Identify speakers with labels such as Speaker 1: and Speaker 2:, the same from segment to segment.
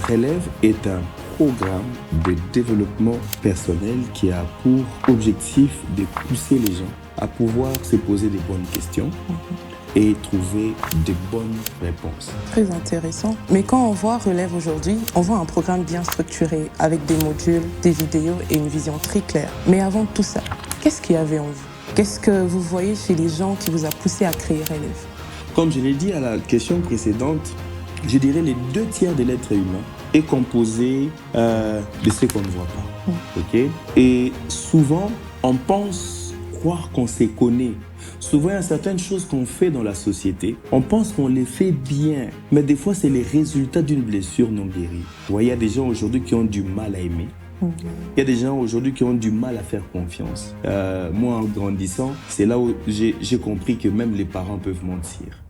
Speaker 1: Relève est un programme de développement personnel qui a pour objectif de pousser les gens à pouvoir se poser des bonnes questions et trouver de bonnes réponses.
Speaker 2: Très intéressant. Mais quand on voit Relève aujourd'hui, on voit un programme bien structuré, avec des modules, des vidéos et une vision très claire. Mais avant tout ça, qu'est-ce qu'il y avait en vous? Qu'est-ce que vous voyez chez les gens qui vous a poussé à créer Relève?
Speaker 1: Comme je l'ai dit à la question précédente, je dirais les 2 tiers de l'être humain est composé de ce qu'on ne voit pas. Ok? Et souvent, on pense croire qu'on se connaît. Souvent, il y a certaines choses qu'on fait dans la société, on pense qu'on les fait bien, mais des fois, c'est les résultats d'une blessure non guérie. Vous voyez, il y a des gens aujourd'hui qui ont du mal à aimer. Il y a des gens aujourd'hui qui ont du mal à faire confiance. Moi, en grandissant, c'est là où j'ai compris que même les parents peuvent mentir.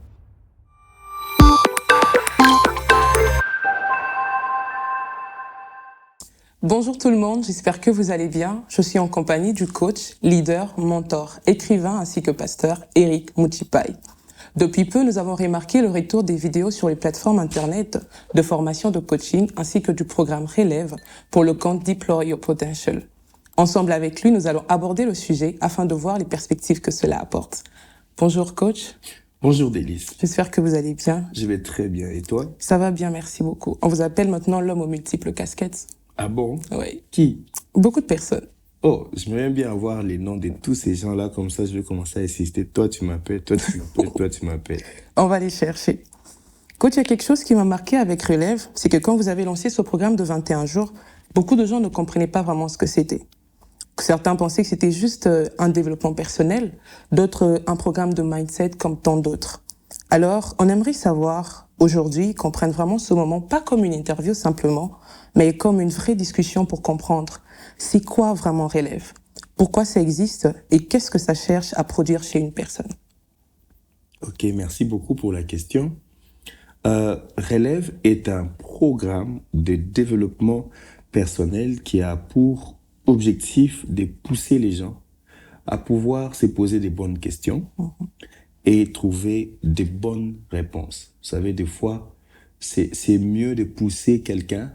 Speaker 2: Bonjour tout le monde, j'espère que vous allez bien. Je suis en compagnie du coach, leader, mentor, écrivain ainsi que pasteur Eric Muchipai. Depuis peu, nous avons remarqué le retour des vidéos sur les plateformes internet de formation de coaching ainsi que du programme Relève pour le compte Deploy Your Potential. Ensemble avec lui, nous allons aborder le sujet afin de voir les perspectives que cela apporte. Bonjour coach.
Speaker 1: Bonjour Délice.
Speaker 2: J'espère que vous allez bien.
Speaker 1: Je vais très bien. Et toi?
Speaker 2: Ça va bien, merci beaucoup. On vous appelle maintenant l'homme aux multiples casquettes.
Speaker 1: Ah bon?
Speaker 2: Oui.
Speaker 1: Qui?
Speaker 2: Beaucoup de personnes.
Speaker 1: Oh, j'aimerais bien avoir les noms de tous ces gens-là, comme ça je vais commencer à insister. Toi tu m'appelles, toi tu m'appelles, toi tu m'appelles.
Speaker 2: On va les chercher. Coach, il y a quelque chose qui m'a marqué avec Relève, c'est que quand vous avez lancé ce programme de 21 jours, beaucoup de gens ne comprenaient pas vraiment ce que c'était. Certains pensaient que c'était juste un développement personnel, d'autres un programme de mindset comme tant d'autres. Alors, on aimerait savoir aujourd'hui qu'on prenne vraiment ce moment, pas comme une interview simplement, mais comme une vraie discussion pour comprendre c'est quoi vraiment Relève, pourquoi ça existe et qu'est-ce que ça cherche à produire chez une personne.
Speaker 1: Ok, merci beaucoup pour la question. Relève est un programme de développement personnel qui a pour objectif de pousser les gens à pouvoir se poser des bonnes questions et trouver des bonnes réponses. Vous savez, des fois, c'est mieux de pousser quelqu'un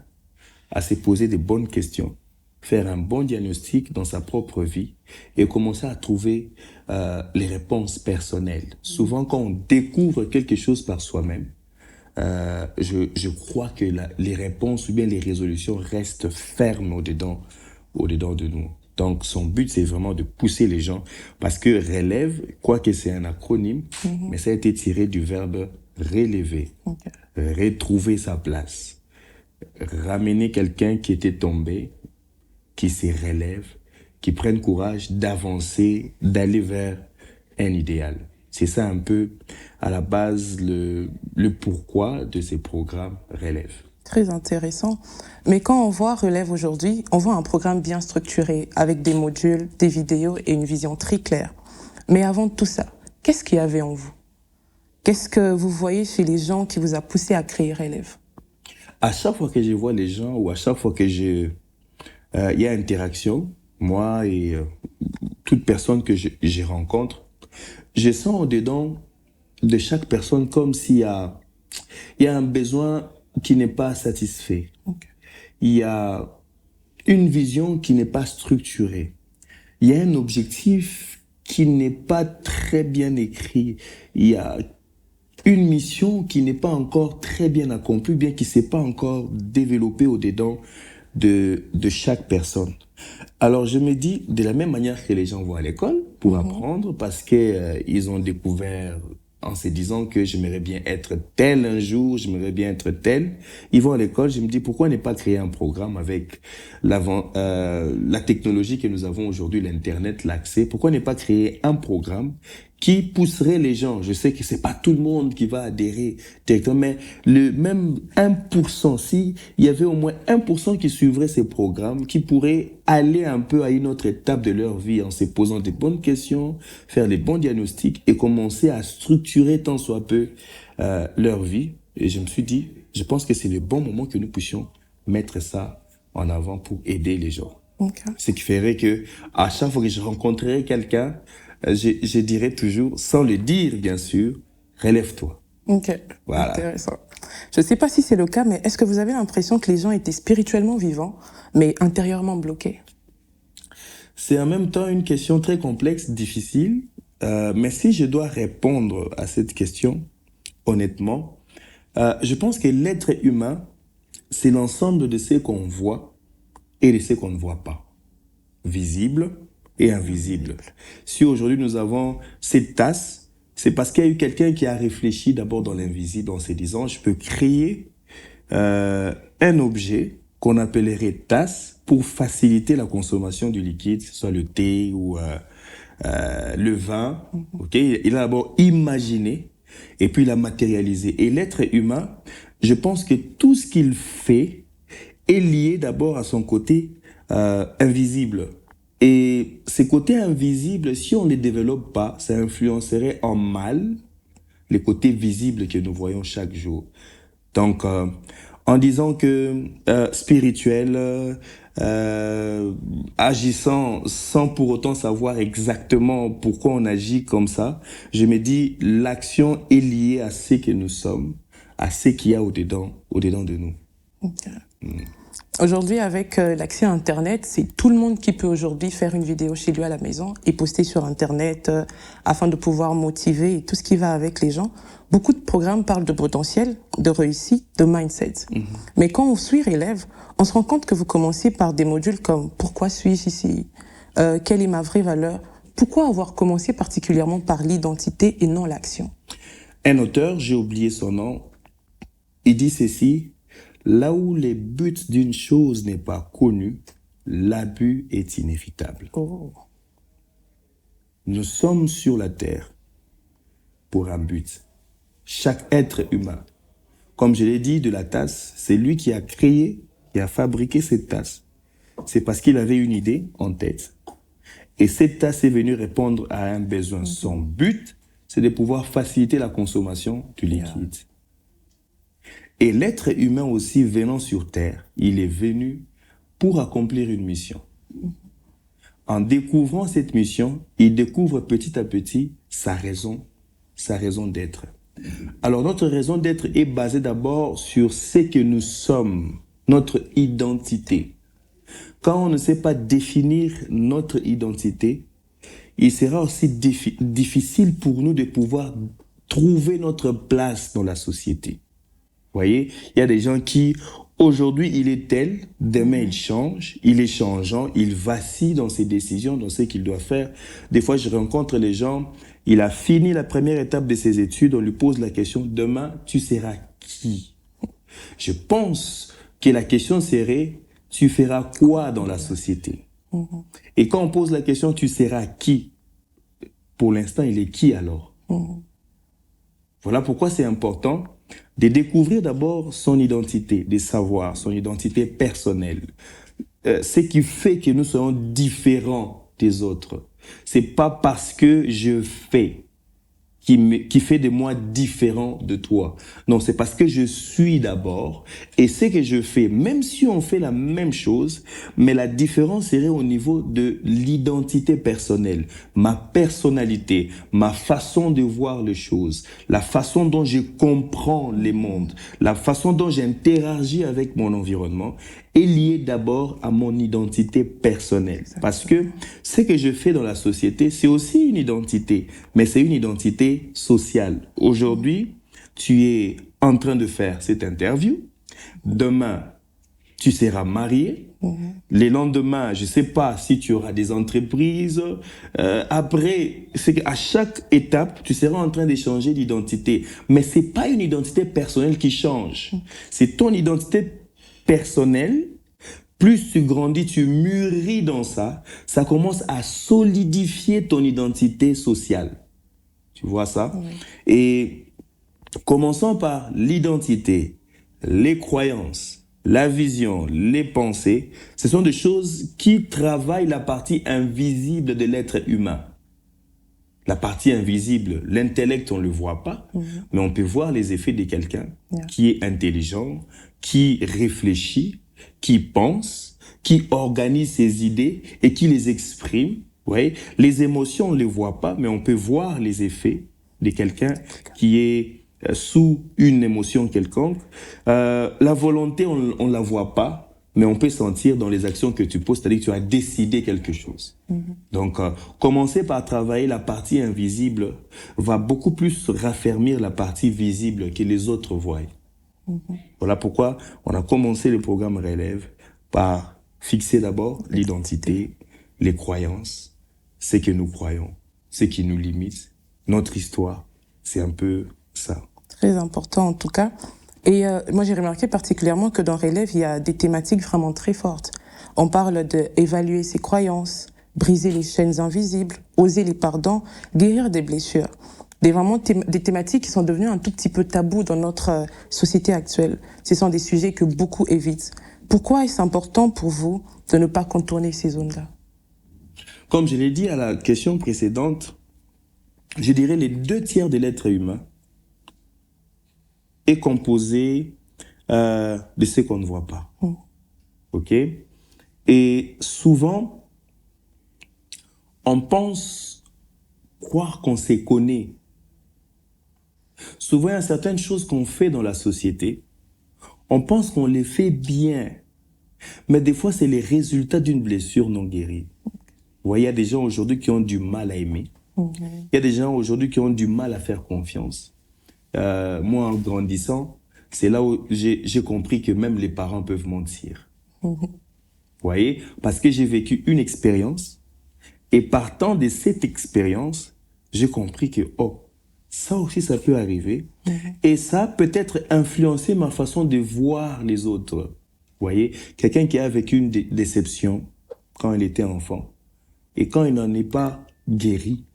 Speaker 1: à se poser des bonnes questions, faire un bon diagnostic dans sa propre vie et commencer à trouver les réponses personnelles. Souvent, quand on découvre quelque chose par soi-même, je crois que les réponses ou bien les résolutions restent fermes au-dedans de nous. Donc, son but, c'est vraiment de pousser les gens parce que relève, quoique c'est un acronyme, mais ça a été tiré du verbe relever, retrouver sa place, ramener quelqu'un qui était tombé, qui se relève, qui prenne courage d'avancer, d'aller vers un idéal. C'est ça un peu, à la base, le pourquoi de ces programmes Relève.
Speaker 2: Très intéressant. Mais quand on voit Relève aujourd'hui, on voit un programme bien structuré, avec des modules, des vidéos et une vision très claire. Mais avant tout ça, qu'est-ce qu'il y avait en vous? Qu'est-ce que vous voyez chez les gens qui vous a poussé à créer Relève?
Speaker 1: À chaque fois que je vois les gens ou à chaque fois que il y a interaction, moi et toute personne que je rencontre, je sens au-dedans de chaque personne comme s'il y a un besoin qui n'est pas satisfait. Il y a une vision qui n'est pas structurée. Il y a un objectif qui n'est pas très bien écrit. Il y a une mission qui n'est pas encore très bien accomplie, bien qui ne s'est pas encore développée au-dedans de chaque personne. Alors je me dis, de la même manière que les gens vont à l'école pour apprendre, parce que ils ont découvert en se disant que j'aimerais bien être tel un jour, j'aimerais bien être tel. Ils vont à l'école, je me dis pourquoi ne pas créer un programme avec la technologie que nous avons aujourd'hui, l'internet, l'accès. Pourquoi ne pas créer un programme qui pousserait les gens? Je sais que c'est pas tout le monde qui va adhérer directement, mais le même 1%, si il y avait au moins 1% qui suivrait ces programmes, qui pourraient aller un peu à une autre étape de leur vie en se posant des bonnes questions, faire les bons diagnostics et commencer à structurer tant soit peu leur vie. Et je me suis dit, je pense que c'est le bon moment que nous puissions mettre ça en avant pour aider les gens. Ce qui ferait que à chaque fois que je rencontrerai quelqu'un, je dirais toujours, sans le dire bien sûr, relève-toi.
Speaker 2: Ok,
Speaker 1: voilà.
Speaker 2: Intéressant. Je ne sais pas si c'est le cas, mais est-ce que vous avez l'impression que les gens étaient spirituellement vivants, mais intérieurement bloqués?
Speaker 1: C'est en même temps une question très complexe, difficile, mais si je dois répondre à cette question, honnêtement, je pense que l'être humain, c'est l'ensemble de ce qu'on voit et de ce qu'on ne voit pas, visible et invisible. Si aujourd'hui nous avons cette tasse, c'est parce qu'il y a eu quelqu'un qui a réfléchi d'abord dans l'invisible en se disant, je peux créer un objet qu'on appellerait tasse pour faciliter la consommation du liquide, que ce soit le thé ou le vin. Okay? Il a d'abord imaginé et puis il a matérialisé. Et l'être humain, je pense que tout ce qu'il fait est lié d'abord à son côté invisible. Et ces côtés invisibles, si on ne les développe pas, ça influencerait en mal les côtés visibles que nous voyons chaque jour. Donc, en disant que spirituel, agissant sans pour autant savoir exactement pourquoi on agit comme ça, je me dis l'action est liée à ce que nous sommes, à ce qu'il y a au-dedans de nous.
Speaker 2: Okay. Aujourd'hui, avec l'accès à Internet, c'est tout le monde qui peut aujourd'hui faire une vidéo chez lui à la maison et poster sur Internet afin de pouvoir motiver et tout ce qui va avec les gens. Beaucoup de programmes parlent de potentiel, de réussite, de mindset. Mais quand on suit Relève, on se rend compte que vous commencez par des modules comme « Pourquoi suis-je ici ? Quelle est ma vraie valeur ?» Pourquoi avoir commencé particulièrement par l'identité et non l'action?
Speaker 1: Un auteur, j'ai oublié son nom, il dit ceci: là où le but d'une chose n'est pas connu, l'abus est inévitable.
Speaker 2: Oh.
Speaker 1: Nous sommes sur la terre pour un but. Chaque être humain, comme je l'ai dit de la tasse, c'est lui qui a créé, qui a fabriqué cette tasse. C'est parce qu'il avait une idée en tête. Et cette tasse est venue répondre à un besoin. Son but, c'est de pouvoir faciliter la consommation du liquide. Et l'être humain aussi venant sur terre, il est venu pour accomplir une mission. En découvrant cette mission, il découvre petit à petit sa raison d'être. Alors notre raison d'être est basée d'abord sur ce que nous sommes, notre identité. Quand on ne sait pas définir notre identité, il sera aussi difficile pour nous de pouvoir trouver notre place dans la société. Vous voyez, il y a des gens qui, aujourd'hui, il est tel, demain, il change, il est changeant, il vacille dans ses décisions, dans ce qu'il doit faire. Des fois, je rencontre les gens, il a fini la première étape de ses études, on lui pose la question, demain, tu seras qui? Je pense que la question serait, tu feras quoi dans la société? Et quand on pose la question, tu seras qui? Pour l'instant, il est qui alors? Voilà pourquoi c'est important de découvrir d'abord son identité, de savoir son identité personnelle. Ce qui fait que nous serons différents des autres. C'est pas parce que je fais qui fait de moi différent de toi. Non, c'est parce que je suis d'abord, et ce que je fais, même si on fait la même chose, mais la différence serait au niveau de l'identité personnelle, ma personnalité, ma façon de voir les choses, la façon dont je comprends les mondes, la façon dont j'interagis avec mon environnement est liée d'abord à mon identité personnelle. Parce que ce que je fais dans la société, c'est aussi une identité, mais c'est une identité sociale. Aujourd'hui, tu es en train de faire cette interview. Demain, tu seras marié. Les lendemains, je ne sais pas si tu auras des entreprises. Après, c'est qu'à chaque étape, tu seras en train d'échanger d'identité. Mais ce n'est pas une identité personnelle qui change. C'est ton identité personnelle. Plus tu grandis, tu mûris dans ça, ça commence à solidifier ton identité sociale. Tu vois ça? Oui. Et commençons par l'identité, les croyances, la vision, les pensées. Ce sont des choses qui travaillent la partie invisible de l'être humain. La partie invisible, l'intellect, on ne le voit pas, mais on peut voir les effets de quelqu'un qui est intelligent, qui réfléchit, qui pense, qui organise ses idées et qui les exprime. Vous voyez, les émotions, on ne les voit pas, mais on peut voir les effets de quelqu'un qui est sous une émotion quelconque. La volonté, on la voit pas, mais on peut sentir dans les actions que tu poses, c'est-à-dire que tu as décidé quelque chose. Donc, commencer par travailler la partie invisible va beaucoup plus raffermir la partie visible que les autres voient. Voilà pourquoi on a commencé le programme Relève par fixer d'abord l'identité, les croyances, ce que nous croyons, ce qui nous limite, notre histoire. C'est un peu ça.
Speaker 2: Très important en tout cas. Et moi j'ai remarqué particulièrement que dans Relève, il y a des thématiques vraiment très fortes. On parle d'évaluer ses croyances, briser les chaînes invisibles, oser les pardons, guérir des blessures. Des thématiques qui sont devenues un tout petit peu tabous dans notre société actuelle. Ce sont des sujets que beaucoup évitent. Pourquoi est-ce important pour vous de ne pas contourner ces zones-là?
Speaker 1: Comme je l'ai dit à la question précédente, je dirais les 2 tiers de l'être humain est composé de ce qu'on ne voit pas. OK? Et souvent, on pense croire qu'on se connaît. Souvent, il y a certaines choses qu'on fait dans la société, on pense qu'on les fait bien, mais des fois, c'est les résultats d'une blessure non guérie. Vous voyez, il y a des gens aujourd'hui qui ont du mal à aimer. Il y a des gens aujourd'hui qui ont du mal à faire confiance. Moi, en grandissant, c'est là où j'ai compris que même les parents peuvent mentir. Vous voyez, parce que j'ai vécu une expérience et partant de cette expérience, j'ai compris que, ça aussi, ça peut arriver. Et ça peut être influencé ma façon de voir les autres. Vous voyez, quelqu'un qui a vécu une déception quand il était enfant et quand il n'en est pas guéri,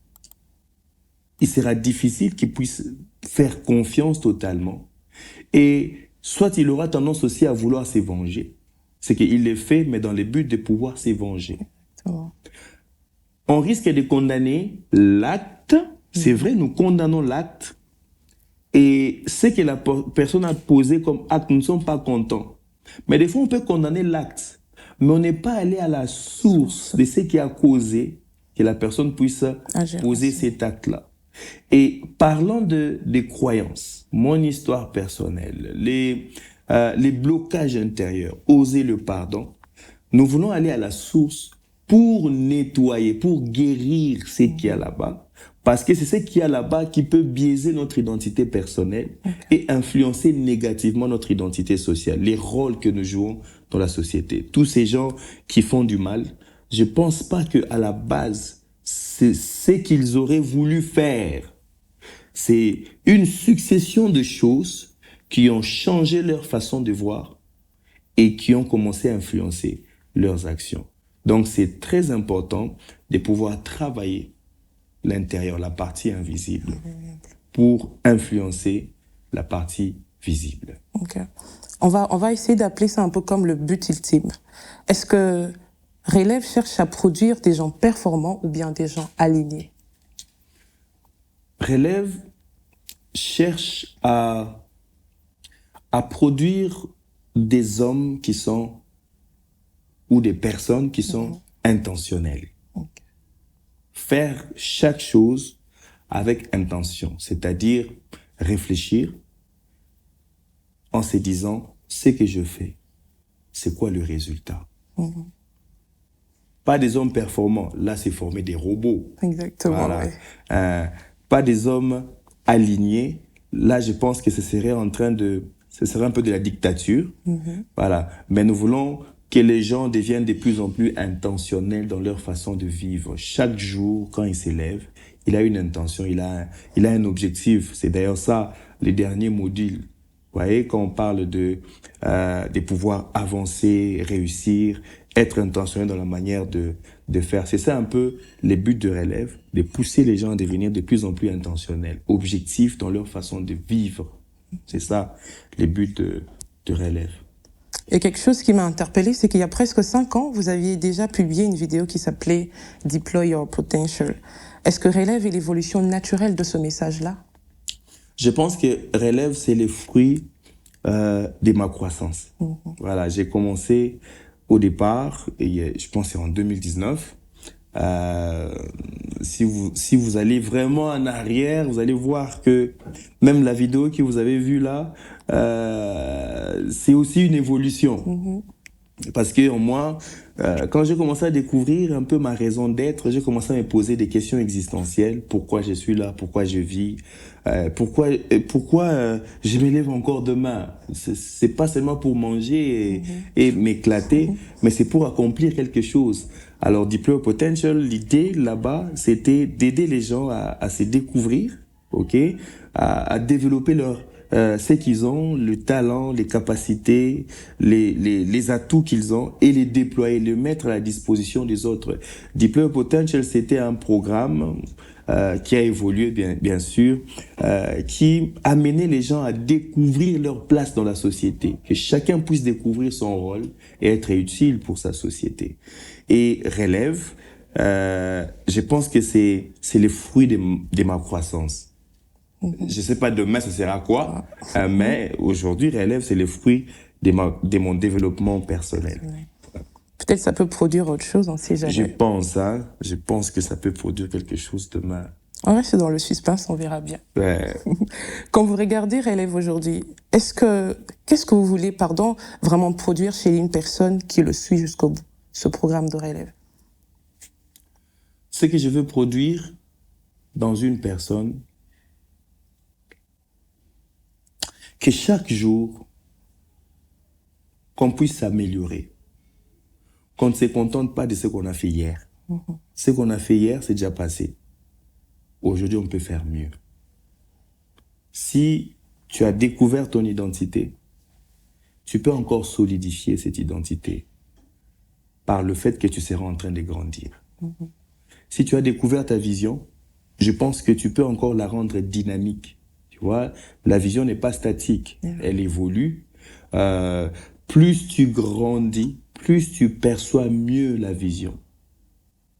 Speaker 1: il sera difficile qu'il puisse faire confiance totalement. Et soit il aura tendance aussi à vouloir se venger. C'est qu'il le fait, mais dans le but de pouvoir se venger. On risque de condamner l'acte. C'est vrai, nous condamnons l'acte. Et ce que la personne a posé comme acte, nous ne sommes pas contents. Mais des fois, on peut condamner l'acte. Mais on n'est pas allé à la source de ce qui a causé que la personne puisse poser cet acte-là. Et parlant des croyances, mon histoire personnelle, les blocages intérieurs, oser le pardon, nous voulons aller à la source pour nettoyer, pour guérir ce qu'il y a là-bas. Parce que c'est ce qu'il y a là-bas qui peut biaiser notre identité personnelle et influencer négativement notre identité sociale, les rôles que nous jouons dans la société. Tous ces gens qui font du mal, je pense pas qu'à la base, c'est ce qu'ils auraient voulu faire. C'est une succession de choses qui ont changé leur façon de voir et qui ont commencé à influencer leurs actions. Donc, c'est très important de pouvoir travailler l'intérieur, la partie invisible, pour influencer la partie visible.
Speaker 2: Okay. On va essayer d'appeler ça un peu comme le but ultime. Est-ce que Relève cherche à produire des gens performants ou bien des gens alignés?
Speaker 1: Relève cherche à produire des hommes qui sont, ou des personnes qui sont intentionnelles. Faire chaque chose avec intention, c'est-à-dire réfléchir en se disant, ce que je fais, c'est quoi le résultat? Pas des hommes performants, là c'est former des robots.
Speaker 2: Exactement.
Speaker 1: Voilà.
Speaker 2: Ouais.
Speaker 1: Pas des hommes alignés, là je pense que ce serait un peu de la dictature. Voilà. Mais nous voulons que les gens deviennent de plus en plus intentionnels dans leur façon de vivre. Chaque jour, quand il s'élève, il a une intention, il a un objectif. C'est d'ailleurs ça, les derniers modules. Vous voyez, quand on parle de pouvoir avancer, réussir, être intentionnel dans la manière de faire. C'est ça un peu les buts de Relève, de pousser les gens à devenir de plus en plus intentionnels, objectifs dans leur façon de vivre. C'est ça, les buts de Relève.
Speaker 2: Et quelque chose qui m'a interpellée, c'est qu'il y a presque 5 ans, vous aviez déjà publié une vidéo qui s'appelait « Deploy Your Potential ». Est-ce que Relève est l'évolution naturelle de ce message-là?
Speaker 1: Je pense que Relève, c'est le fruit de ma croissance. Voilà, j'ai commencé au départ, et je pense que c'est en 2019, Si vous allez vraiment en arrière, vous allez voir que même la vidéo que vous avez vue là, c'est aussi une évolution. Parce que moi, quand j'ai commencé à découvrir un peu ma raison d'être, j'ai commencé à me poser des questions existentielles. Pourquoi je suis là? Pourquoi je vis? Pourquoi je me lève encore demain? C'est pas seulement pour manger et m'éclater, mais c'est pour accomplir quelque chose. Alors, Deploy Potential, l'idée là-bas, c'était d'aider les gens à se découvrir, ok, à développer ce qu'ils ont, le talent, les capacités, les atouts qu'ils ont et les déployer, les mettre à la disposition des autres. Deploy Potential, c'était un programme qui a évolué bien sûr, qui amenait les gens à découvrir leur place dans la société, que chacun puisse découvrir son rôle et être utile pour sa société. Et Relève, je pense que c'est le fruit de ma croissance. Je sais pas demain ça sera quoi, mais aujourd'hui Relève c'est le fruit de mon développement personnel.
Speaker 2: Peut-être ça peut produire autre chose, on sait jamais.
Speaker 1: Je pense que ça peut produire quelque chose demain.
Speaker 2: On reste dans le suspense, on verra bien.
Speaker 1: Ouais.
Speaker 2: Quand vous regardez Relève aujourd'hui, qu'est-ce que vous voulez, vraiment produire chez une personne qui le suit jusqu'au bout, ce programme de Relève?
Speaker 1: Ce que je veux produire dans une personne, que chaque jour, qu'on puisse s'améliorer. Qu'on ne se contente pas de ce qu'on a fait hier. Ce qu'on a fait hier, c'est déjà passé. Aujourd'hui, on peut faire mieux. Si tu as découvert ton identité, tu peux encore solidifier cette identité par le fait que tu seras en train de grandir. Si tu as découvert ta vision, je pense que tu peux encore la rendre dynamique. Tu vois, la vision n'est pas statique, elle évolue. Plus tu grandis, plus tu perçois mieux la vision.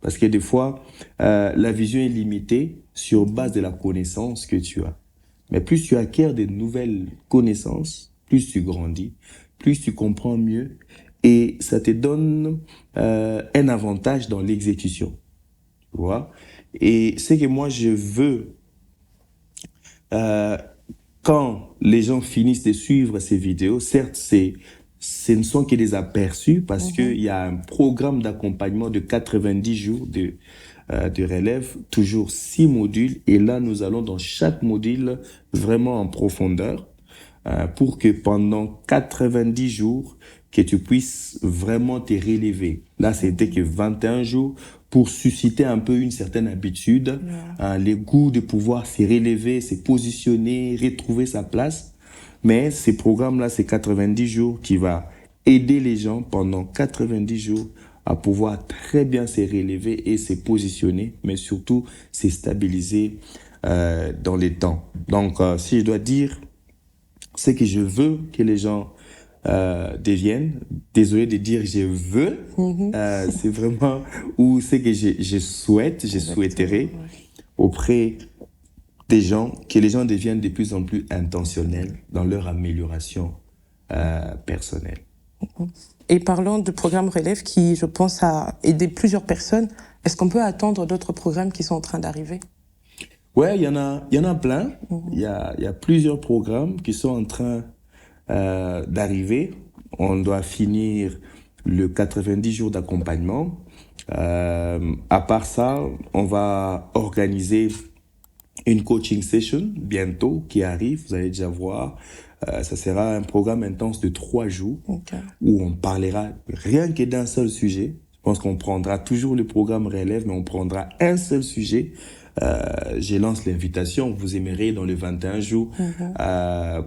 Speaker 1: Parce que des fois, la vision est limitée sur base de la connaissance que tu as. Mais plus tu acquiers de nouvelles connaissances, plus tu grandis, plus tu comprends mieux et ça te donne un avantage dans l'exécution. Tu vois? Et c'est que moi, je veux, quand les gens finissent de suivre ces vidéos, certes, ce ne sont que des aperçus parce qu'il y a un programme d'accompagnement de 90 jours de Relève, toujours 6 modules. Et là, nous allons dans chaque module vraiment en profondeur pour que pendant 90 jours, que tu puisses vraiment te relever. Là, c'était que 21 jours pour susciter un peu une certaine habitude, le goût de pouvoir se relever, se positionner, retrouver sa place. Mais ces programmes-là, c'est 90 jours qui va aider les gens pendant 90 jours à pouvoir très bien se relever et se positionner, mais surtout se stabiliser dans les temps. Donc, si je dois dire ce que je veux que les gens deviennent, désolé de dire je veux, c'est vraiment ou ce que je souhaiterais auprès des gens, que les gens deviennent de plus en plus intentionnels dans leur amélioration personnelle.
Speaker 2: Et parlons du programme Relève qui, je pense, a aidé plusieurs personnes. Est-ce qu'on peut attendre d'autres programmes qui sont en train d'arriver?
Speaker 1: Ouais, il y en a plein. Il y a plusieurs programmes qui sont en train d'arriver. On doit finir le 90 jours d'accompagnement. À part ça, on va organiser une coaching session bientôt qui arrive, vous allez déjà voir. Ça sera un programme intense de 3 jours où on parlera rien que d'un seul sujet. Je pense qu'on prendra toujours le programme Relève, mais on prendra un seul sujet. Je lance l'invitation. Vous aimerez dans les 21 jours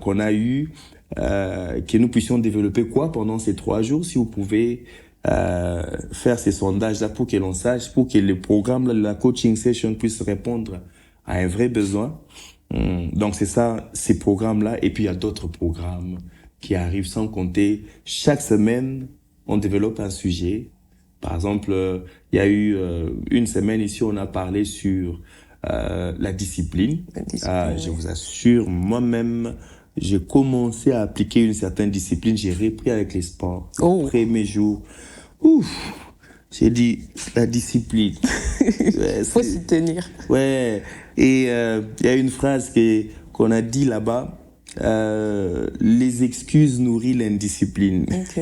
Speaker 1: qu'on a eu, que nous puissions développer quoi pendant ces 3 jours. Si vous pouvez faire ces sondages-là pour que l'on sache, pour que le programme, la coaching session puisse répondre à un vrai besoin. Donc c'est ça, ces programmes-là. Et puis il y a d'autres programmes qui arrivent sans compter. Chaque semaine, on développe un sujet. Par exemple, il y a eu une semaine ici, on a parlé sur la discipline. Je vous assure, moi-même, j'ai commencé à appliquer une certaine discipline. J'ai repris avec les sports. Les premiers jours, J'ai dit la discipline. Ouais,
Speaker 2: Faut s'y tenir.
Speaker 1: ouais. Et il y a une phrase qu'on a dit là-bas. Les excuses nourrissent l'indiscipline.
Speaker 2: Ok.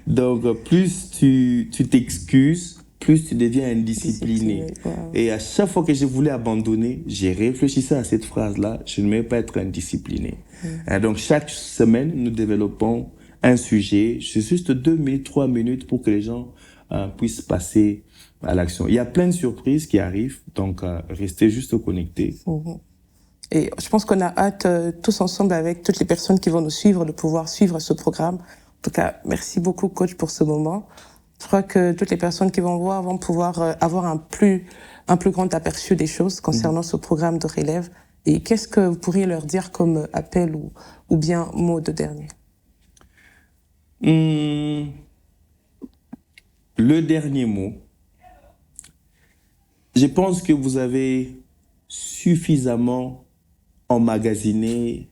Speaker 1: Donc, plus tu t'excuses, plus tu deviens indiscipliné.
Speaker 2: Discipliné, wow.
Speaker 1: Et à chaque fois que je voulais abandonner, j'ai réfléchi à cette phrase-là. Je ne vais pas être indiscipliné. Donc, chaque semaine, nous développons un sujet. C'est juste 2 minutes, 3 minutes pour que les gens puissent passer à l'action. Il y a plein de surprises qui arrivent. Donc, restez juste connectés.
Speaker 2: Et je pense qu'on a hâte, tous ensemble, avec toutes les personnes qui vont nous suivre, de pouvoir suivre ce programme. En tout cas, merci beaucoup, coach, pour ce moment. Je crois que toutes les personnes qui vont voir vont pouvoir avoir un plus grand aperçu des choses concernant ce programme de relève. Et qu'est-ce que vous pourriez leur dire comme appel ou bien mot de dernier?
Speaker 1: Le dernier mot. Je pense que vous avez suffisamment emmagasiné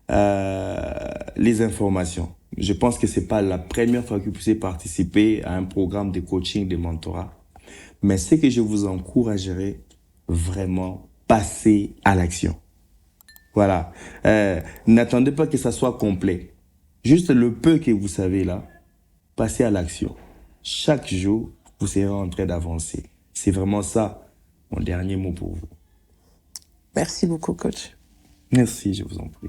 Speaker 1: les informations. Je pense que c'est pas la première fois que vous puissiez participer à un programme de coaching, de mentorat. Mais ce que je vous encouragerais, vraiment, passer à l'action. Voilà. N'attendez pas que ça soit complet. Juste le peu que vous savez là, passez à l'action. Chaque jour, vous serez en train d'avancer. C'est vraiment ça, mon dernier mot pour vous.
Speaker 2: Merci beaucoup, coach.
Speaker 1: Merci, je vous en prie.